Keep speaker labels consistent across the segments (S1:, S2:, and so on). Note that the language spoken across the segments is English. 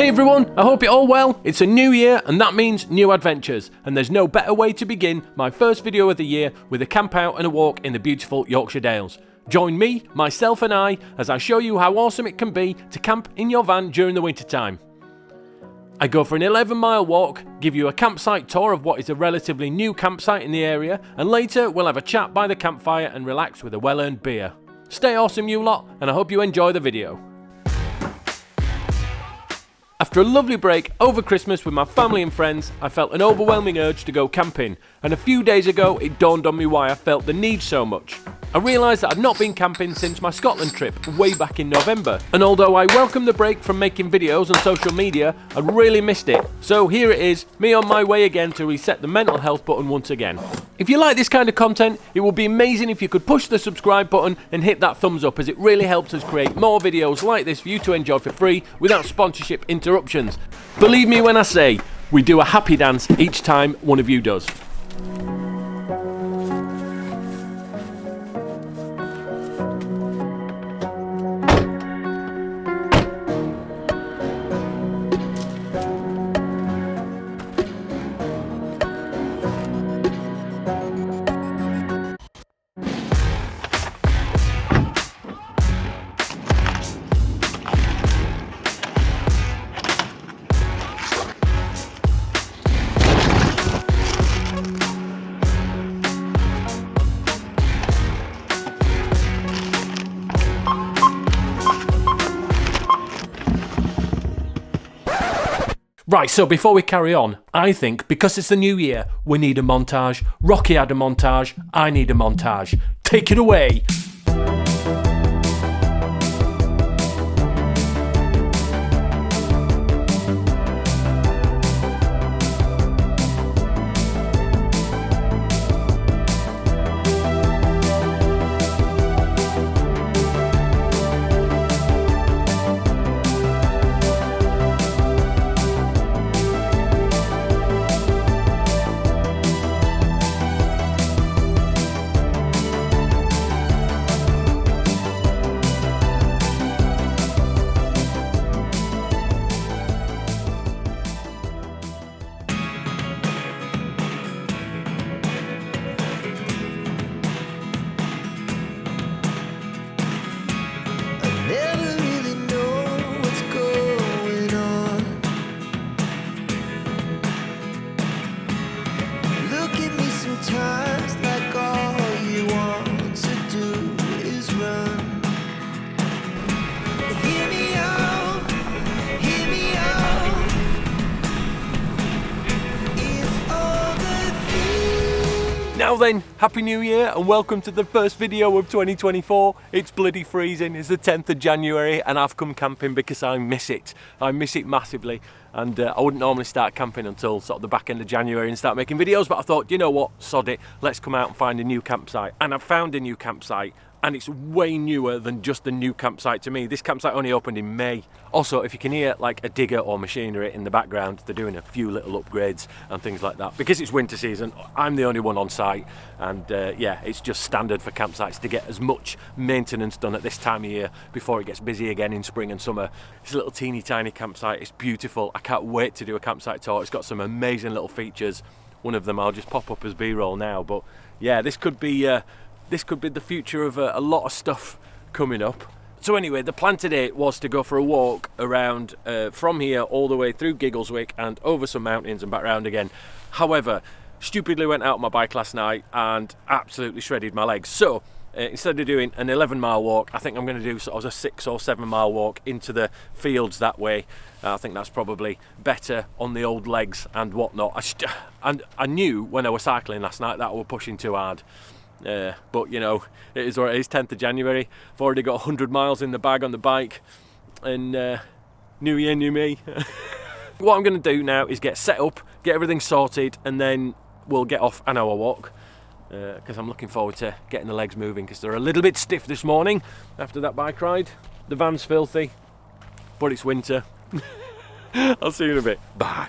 S1: Hey everyone, I hope you're all well. It's a new year and that means new adventures, and there's no better way to begin my first video of the year with a camp out and a walk in the beautiful Yorkshire Dales. Join me, myself and I as I show you how awesome it can be to camp in your van during the winter time. I go for an 11-mile walk, give you a campsite tour of what is a relatively new campsite in the area, and later we'll have a chat by the campfire and relax with a well-earned beer. Stay awesome you lot, and I hope you enjoy the video. After a lovely break over Christmas with my family and friends, I felt an overwhelming urge to go camping, and a few days ago it dawned on me why I felt the need so much. I realised that I'd not been camping since my Scotland trip way back in November, and although I welcome the break from making videos on social media, I really missed it. So here it is, me on my way again to reset the mental health button once again. If you like this kind of content, it would be amazing if you could push the subscribe button and hit that thumbs up, as it really helps us create more videos like this for you to enjoy for free without sponsorship interruptions. Believe me when I say, we do a happy dance each time one of you does. Right, so before we carry on, I think because it's the new year, we need a montage. Rocky had a montage, I need a montage. Take it away! Now then, Happy New Year and welcome to the first video of 2024. It's bloody freezing, it's the 10th of January and I've come camping because I miss it. I miss it massively, and I wouldn't normally start camping until sort of the back end of January and start making videos, but I thought, you know what, sod it, let's come out and find a new campsite. And I've found a new campsite, and it's way newer than just a new campsite to me. This campsite only opened in May. Also, if you can hear like a digger or machinery in the background, they're doing a few little upgrades and things like that. Because it's winter season, I'm the only one on site, and yeah, it's just standard for campsites to get as much maintenance done at this time of year before it gets busy again in spring and summer. It's a little teeny tiny campsite, it's beautiful. I can't wait to do a campsite tour. It's got some amazing little features. One of them I'll just pop up as B-roll now, but yeah, this could be the future of a lot of stuff coming up. So anyway, the plan today was to go for a walk around from here all the way through Giggleswick and over some mountains and back round again. However, stupidly went out on my bike last night and absolutely shredded my legs. So instead of doing an 11-mile walk, I think I'm going to do sort of a 6 or 7-mile walk into the fields that way. I think that's probably better on the old legs and whatnot. I knew when I was cycling last night that I was pushing too hard. But you know, it is what it is. 10th of January. I've already got 100 miles in the bag on the bike, and new year, new me. What I'm going to do now is get set up, get everything sorted, and then we'll get off an hour walk, because I'm looking forward to getting the legs moving, because they're a little bit stiff this morning after that bike ride. The van's filthy, but it's winter. I'll see you in a bit. Bye.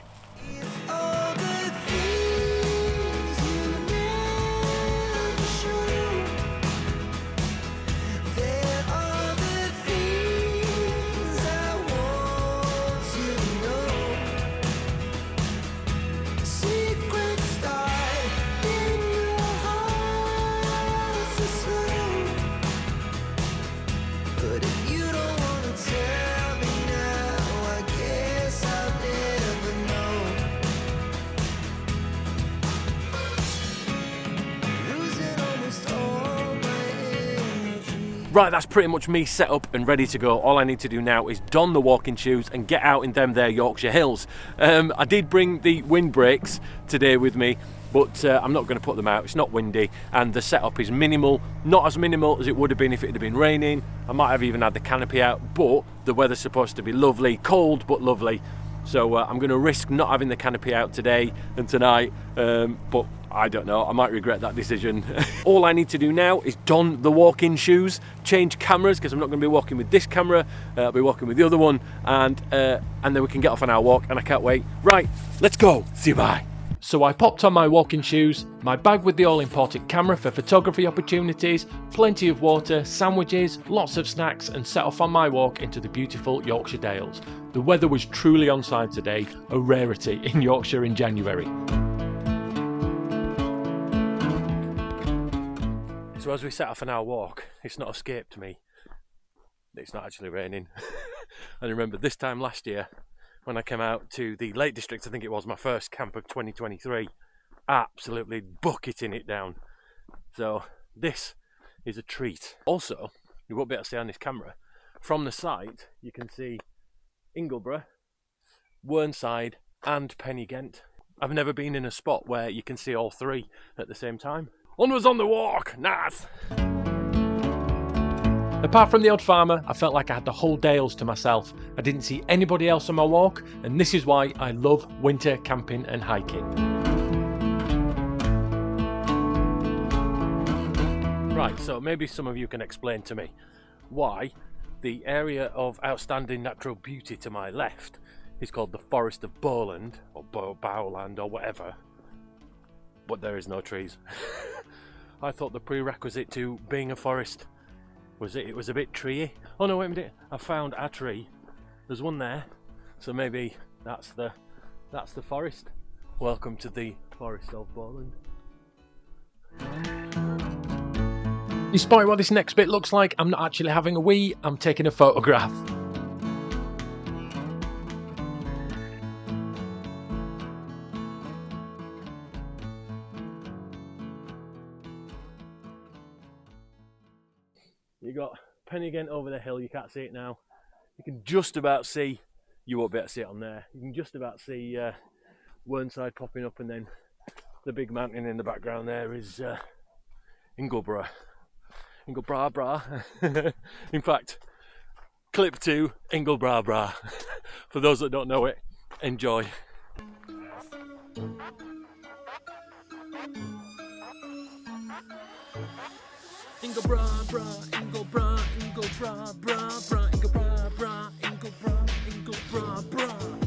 S2: But if you don't wanna tell me now, I guess I'll never know. Losing almost all my energy.
S1: Right, that's pretty much me set up and ready to go. All I need to do now is don the walking shoes and get out in them there Yorkshire hills. I did bring the windbreaks today with me, but I'm not going to put them out. It's not windy and the setup is minimal, not as minimal as it would have been if it had been raining. I might have even had the canopy out, but the weather's supposed to be lovely, cold but lovely. So I'm going to risk not having the canopy out today and tonight, but I don't know, I might regret that decision. All I need to do now is don the walking shoes, change cameras, because I'm not going to be walking with this camera, I'll be walking with the other one, and then we can get off on our walk, and I can't wait. Right, let's go, see you bye. So I popped on my walking shoes, my bag with the all-important camera for photography opportunities, plenty of water, sandwiches, lots of snacks, and set off on my walk into the beautiful Yorkshire Dales. The weather was truly on side today, a rarity in Yorkshire in January. So as we set off on our walk, it's not escaped me, it's not actually raining. I remember this time last year, when I came out to the Lake District, I think it was my first camp of 2023, absolutely bucketing it down. So this is a treat. Also, you won't be able to see on this camera, from the site you can see Ingleborough, Whernside and Pennygent. I've never been in a spot where you can see all three at the same time. Onwards on the walk, nice! Apart from the odd farmer, I felt like I had the whole Dales to myself. I didn't see anybody else on my walk, and this is why I love winter camping and hiking. Right, so maybe some of you can explain to me why the area of outstanding natural beauty to my left is called the Forest of Bowland, or Bowland, or whatever, but there is no trees. I thought the prerequisite to being a forest was it was a bit treey. Oh no, wait a minute, I found a tree. There's one there, so maybe that's the forest. Welcome to the Forest of Bowland. Despite what this next bit looks like, I'm not actually having a wee, I'm taking a photograph. You got Pennygent over the hill, you can't see it now. You can just about see, you won't be able to see it on there, you can just about see Whernside popping up, and then the big mountain in the background there is Ingleborough. In fact, clip 2, Ingleborough. For those that don't know it, enjoy. Ingleborough, Ingleborough, Ingleborough, Ingleborough, Ingleborough.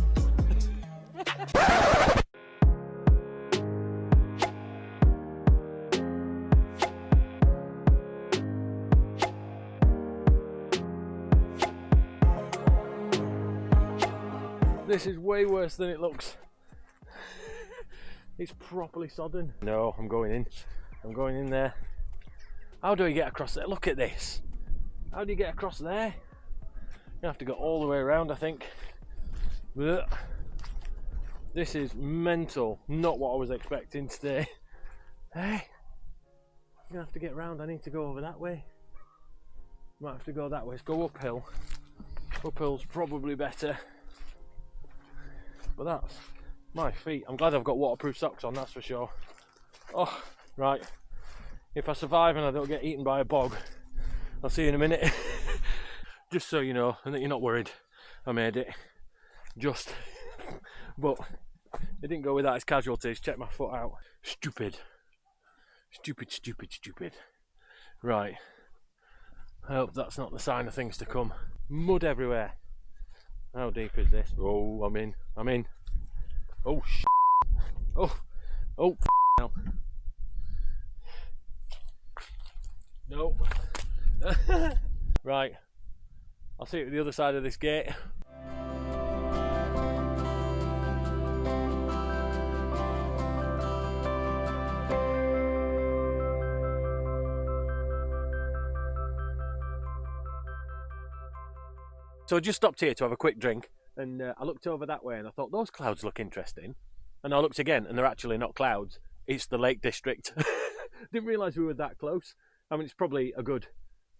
S1: This is way worse than it looks. It's properly sodden. No, I'm going in. I'm going in there. How do I get across there? Look at this. How do you get across there? You have to go all the way around, I think. But this is mental. Not what I was expecting today. Hey, I'm gonna have to get round. I need to go over that way. Might have to go that way. Let's go uphill. Uphill's probably better. But that's my feet. I'm glad I've got waterproof socks on, that's for sure. Oh, right. If I survive and I don't get eaten by a bog, I'll see you in a minute. Just so you know, and that you're not worried, I made it. Just. But it didn't go without its casualties. Check my foot out. Stupid. Stupid, stupid, stupid. Right. I hope that's not the sign of things to come. Mud everywhere. How deep is this? Oh, I'm in. I'm in. Oh, oh, oh, now. No. Right. I'll see you at the other side of this gate. So I just stopped here to have a quick drink, and I looked over that way and I thought, those clouds look interesting. And I looked again and they're actually not clouds, it's the Lake District. Didn't realise we were that close. I mean, it's probably a good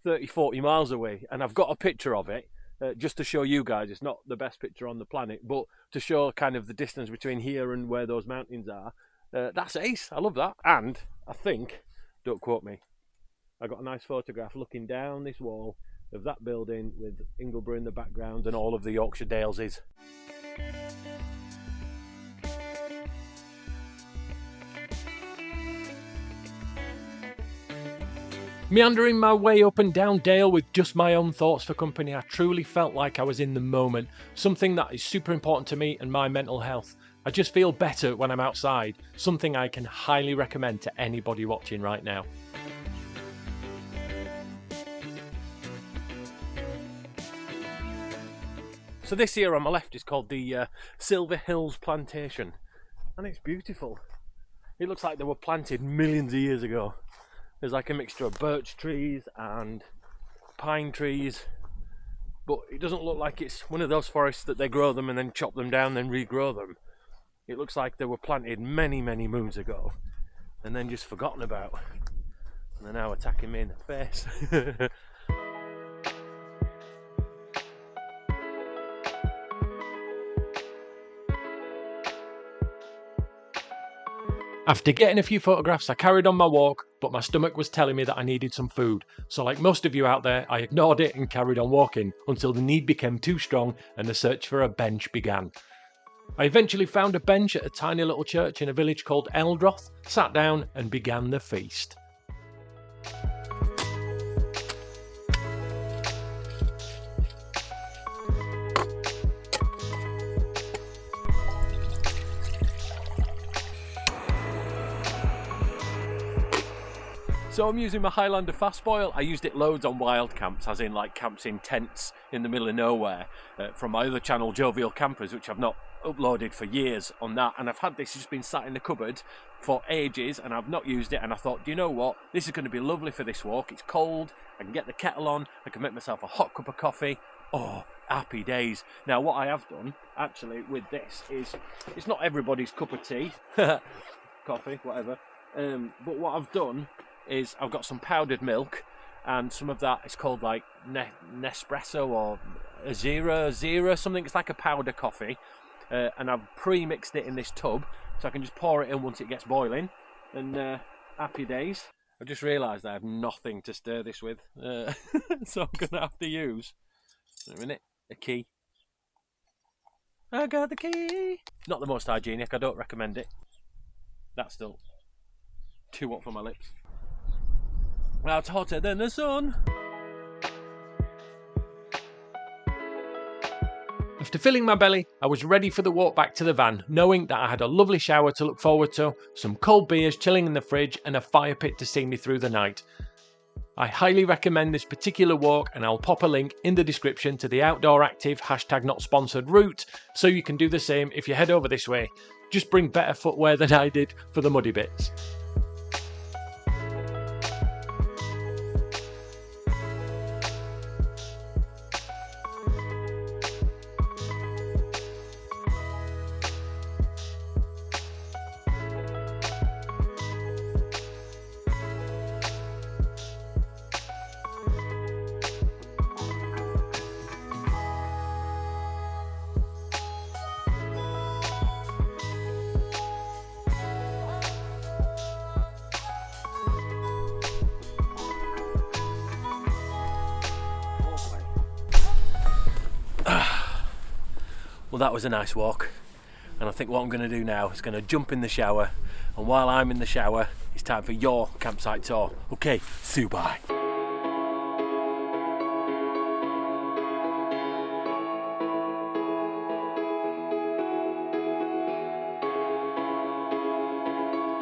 S1: 30-40 miles away, and I've got a picture of it just to show you guys. It's not the best picture on the planet, but to show kind of the distance between here and where those mountains are. That's ace. I love that. And I think, don't quote me, I got a nice photograph looking down this wall of that building with Ingleborough in the background and all of the Yorkshire Dales is. Meandering my way up and down Dale with just my own thoughts for company, I truly felt like I was in the moment, something that is super important to me and my mental health. I just feel better when I'm outside, something I can highly recommend to anybody watching right now. So this here on my left is called the Silver Hills Plantation, and it's beautiful. It looks like they were planted millions of years ago. There's like a mixture of birch trees and pine trees, but it doesn't look like it's one of those forests that they grow them and then chop them down and regrow them. It looks like they were planted many, many moons ago and then just forgotten about, and they're now attacking me in the face. After getting a few photographs, I carried on my walk, but my stomach was telling me that I needed some food. So like most of you out there, I ignored it and carried on walking until the need became too strong and the search for a bench began. I eventually found a bench at a tiny little church in a village called Eldroth, sat down and began the feast. So I'm using my Highlander fast boil. I used it loads on wild camps, as in like camps in tents in the middle of nowhere, from my other channel, Jovial Campers, which I've not uploaded for years on that. And I've had this just been sat in the cupboard for ages and I've not used it. And I thought, do you know what? This is going to be lovely for this walk. It's cold. I can get the kettle on. I can make myself a hot cup of coffee. Oh, happy days. Now, what I have done actually with this is, it's not everybody's cup of tea, coffee, whatever. But what I've done is I've got some powdered milk and some of that is called like Nespresso or Zero, something. It's like a powder coffee, and I've pre-mixed it in this tub so I can just pour it in once it gets boiling, and happy days. I've just realised I have nothing to stir this with, so I'm going to have to use, wait a minute, a key. I got the key. Not the most hygienic, I don't recommend it. That's still too hot for my lips. Well, it's hotter than the sun. After filling my belly, I was ready for the walk back to the van, knowing that I had a lovely shower to look forward to, some cold beers chilling in the fridge, and a fire pit to see me through the night. I highly recommend this particular walk, and I'll pop a link in the description to the Outdoor Active #NotSponsored route, so you can do the same if you head over this way. Just bring better footwear than I did for the muddy bits. Well, that was a nice walk, and I think what I'm going to do now is going to jump in the shower, and while I'm in the shower it's time for your campsite tour. Okay, see you, bye.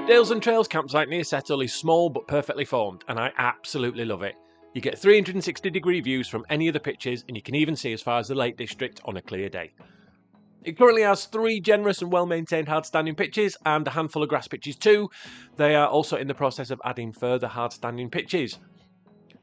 S1: Dales and Trails campsite near Settle is small but perfectly formed, and I absolutely love it. You get 360-degree views from any of the pitches, and you can even see as far as the Lake District on a clear day. It currently has 3 generous and well-maintained hard-standing pitches and a handful of grass pitches too. They are also in the process of adding further hard-standing pitches.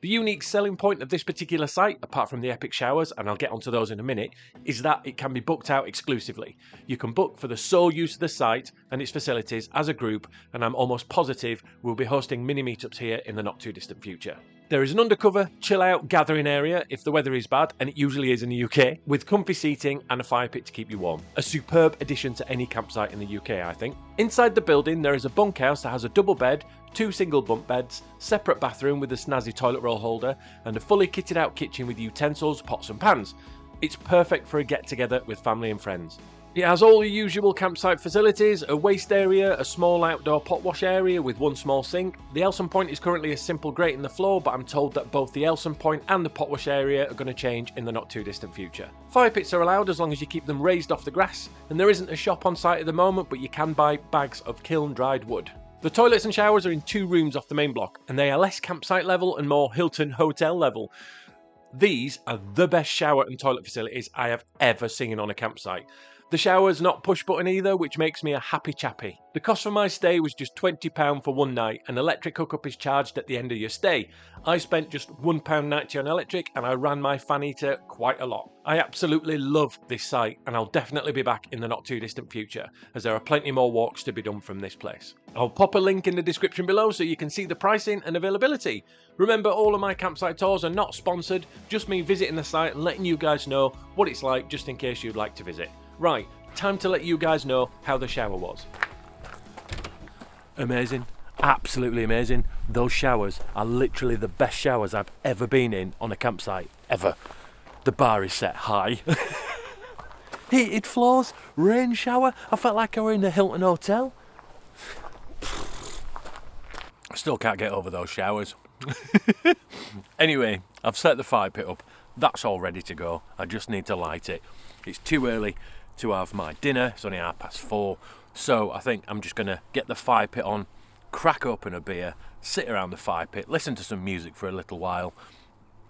S1: The unique selling point of this particular site, apart from the epic showers, and I'll get onto those in a minute, is that it can be booked out exclusively. You can book for the sole use of the site and its facilities as a group, and I'm almost positive we'll be hosting mini meetups here in the not too distant future. There is an undercover, chill-out gathering area if the weather is bad, and it usually is in the UK, with comfy seating and a fire pit to keep you warm. A superb addition to any campsite in the UK, I think. Inside the building, there is a bunkhouse that has a double bed, 2 single bunk beds, separate bathroom with a snazzy toilet roll holder, and a fully kitted out kitchen with utensils, pots and pans. It's perfect for a get-together with family and friends. It has all the usual campsite facilities, a waste area, a small outdoor pot wash area with one small sink. The Elson Point is currently a simple grate in the floor, but I'm told that both the Elson Point and the pot wash area are going to change in the not too distant future. Fire pits are allowed as long as you keep them raised off the grass, and there isn't a shop on site at the moment, but you can buy bags of kiln dried wood. The toilets and showers are in 2 rooms off the main block, and they are less campsite level and more Hilton hotel level. These are the best shower and toilet facilities I have ever seen on a campsite. The shower's not push button either, which makes me a happy chappy. The cost for my stay was just £20 for one night, and electric hookup is charged at the end of your stay. I spent just £1.90 on electric, and I ran my fan heater quite a lot. I absolutely love this site, and I'll definitely be back in the not too distant future, as there are plenty more walks to be done from this place. I'll pop a link in the description below so you can see the pricing and availability. Remember, all of my campsite tours are not sponsored, just me visiting the site and letting you guys know what it's like, just in case you'd like to visit. Right, time to let you guys know how the shower was. Amazing, absolutely amazing. Those showers are literally the best showers I've ever been in on a campsite, ever. The bar is set high. Heated floors, rain shower, I felt like I were in a Hilton hotel. I still can't get over those showers. Anyway, I've set the fire pit up. That's all ready to go. I just need to light it. It's too early to have my dinner. It's only 4:30. So I think I'm just going to get the fire pit on, crack open a beer, sit around the fire pit, listen to some music for a little while.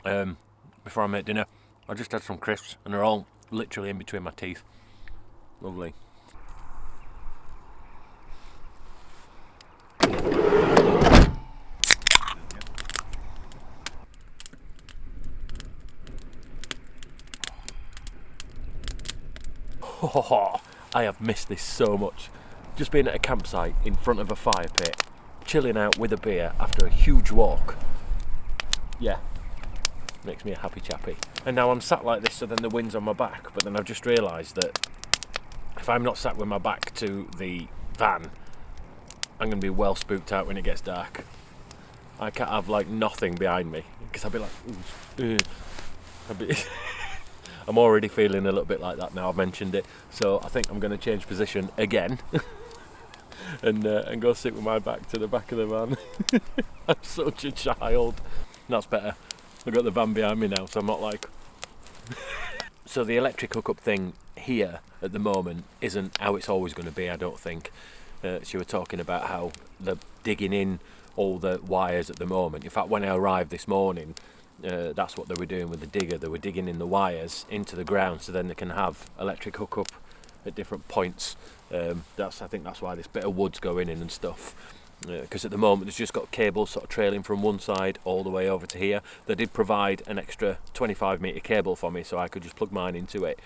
S1: Before I make dinner, I just had some crisps and they're all literally in between my teeth. Lovely. Oh, I have missed this so much. Just being at a campsite in front of a fire pit, chilling out with a beer after a huge walk. Yeah, makes me a happy chappy. And now I'm sat like this so then the wind's on my back, but then I've just realised that if I'm not sat with my back to the van, I'm going to be well spooked out when it gets dark. I can't have like nothing behind me because I'll be like, I'm already feeling a little bit like that now I've mentioned it, so I think I'm going to change position again and go sit with my back to the back of the van. I'm such a child. That's better. I've got the van behind me now, so I'm not like... So the electric hookup thing here at the moment isn't how it's always going to be, I don't think. She was talking about how they're digging in all the wires at the moment. In fact, when I arrived this morning, that's what they were doing with the digger. They were digging in the wires into the ground so then they can have electric hookup at different points. I think that's why this bit of wood's going in and stuff. Because at the moment there's just got cables sort of trailing from one side all the way over to here. They did provide an extra 25 metre cable for me so I could just plug mine into it.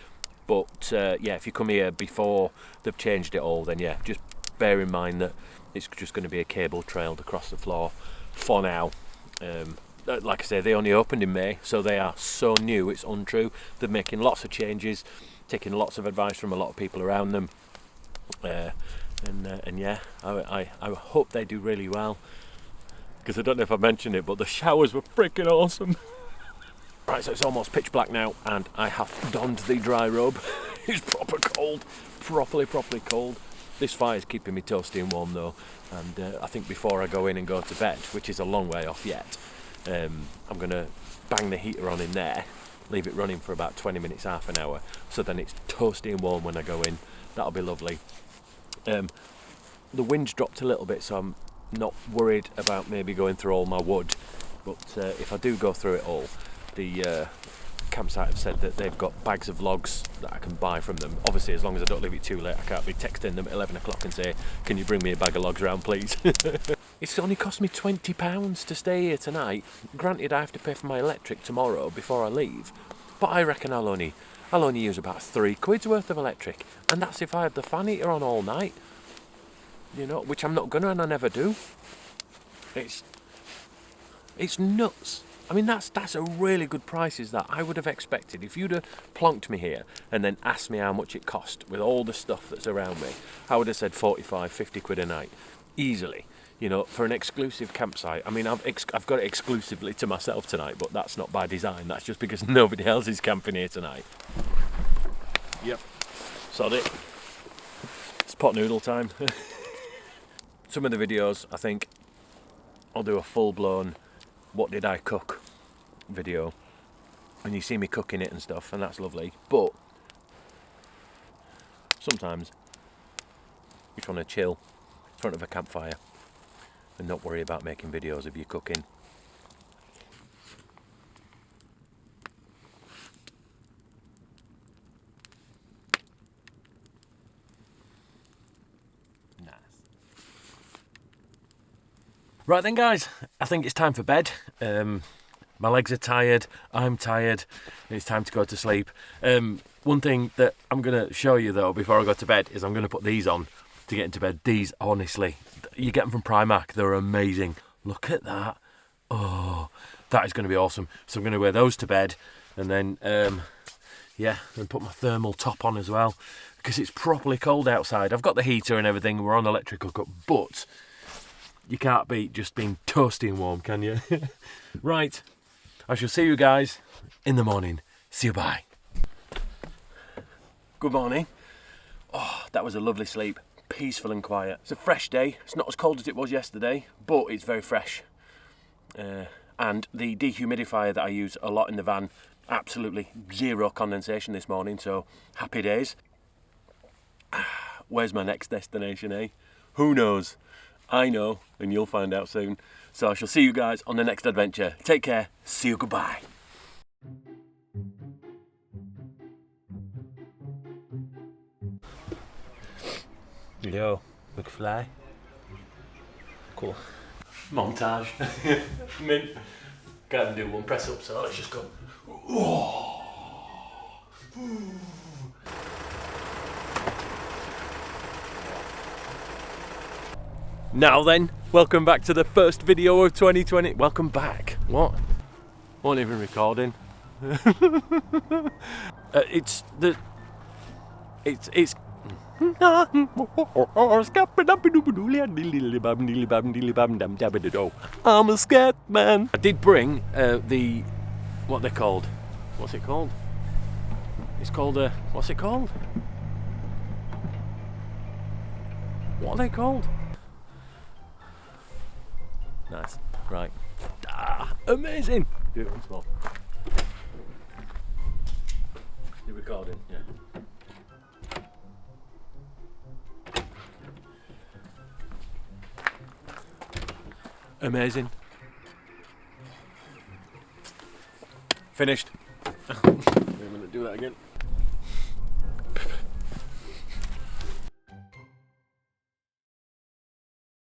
S1: But yeah, if you come here before they've changed it all, then yeah, just bear in mind that it's just going to be a cable trailed across the floor for now. Like I say, they only opened in May, so they are so new, it's untrue. They're making lots of changes, taking lots of advice from a lot of people around them. And yeah, I hope they do really well, because I don't know if I mentioned it, but the showers were freaking awesome. Right, so it's almost pitch black now, and I have donned the dry robe. It's proper cold, properly cold. This fire's keeping me toasty and warm though, and I think before I go in and go to bed, which is a long way off yet, I'm going to bang the heater on in there, leave it running for about 20 minutes, half an hour, so then it's toasty and warm when I go in. That'll be lovely. The wind's dropped a little bit, so I'm not worried about maybe going through all my wood, but if I do go through it all, the campsite have said that they've got bags of logs that I can buy from them. Obviously, as long as I don't leave it too late, I can't be texting them at 11 o'clock and say, can you bring me a bag of logs around please? It's only cost me £20 to stay here tonight. Granted, I have to pay for my electric tomorrow before I leave, but I reckon I'll only use about £3 worth of electric, and that's if I have the fan heater on all night. You know, which I'm not gonna, and I never do. It's nuts. I mean, that's a really good price, is that? I would have expected, if you'd have plonked me here and then asked me how much it cost with all the stuff that's around me, I would have said 45, 50 quid a night, easily. You know, for an exclusive campsite. I mean, I've got it exclusively to myself tonight, but that's not by design. That's just because nobody else is camping here tonight. Yep, sod it. It's pot noodle time. Some of the videos, I think, I'll do a full-blown what did I cook video. And you see me cooking it and stuff, and that's lovely. But sometimes you just want to chill in front of a campfire and not worry about making videos of you cooking. Nice. Right then, guys, I think it's time for bed. My legs are tired, I'm tired, it's time to go to sleep. One thing that I'm going to show you though before I go to bed is I'm going to put these on to get into bed. These, honestly, you get them from Primark, they're amazing. Look at that. Oh, that is going to be awesome. So I'm going to wear those to bed, and then yeah, and put my thermal top on as well, because it's properly cold outside. I've got the heater and everything, we're on electric hookup, but you can't beat just being toasty and warm, can you? Right, I shall see you guys in the morning. See you, bye. Good morning. Oh, that was a lovely sleep. Peaceful and quiet. It's a fresh day. It's not as cold as it was yesterday, but it's very fresh. And the dehumidifier that I use a lot in the van, absolutely zero condensation this morning, so happy days. Where's my next destination, eh? Who knows? I know, and you'll find out soon. So I shall see you guys on the next adventure. Take care. See you. Goodbye. Yo, McFly. Cool. Montage. Mint. Can't do one press up, so let's just go. Now then, welcome back to the first video of 2020. Welcome back. What? Wasn't even recording. It's I'm a scat man. I did bring what they're called. What's it called? It's called what's it called? What are they called? Nice. Right. Amazing. Do it once more. You're recording, yeah. Amazing. Finished. I'm gonna do that again.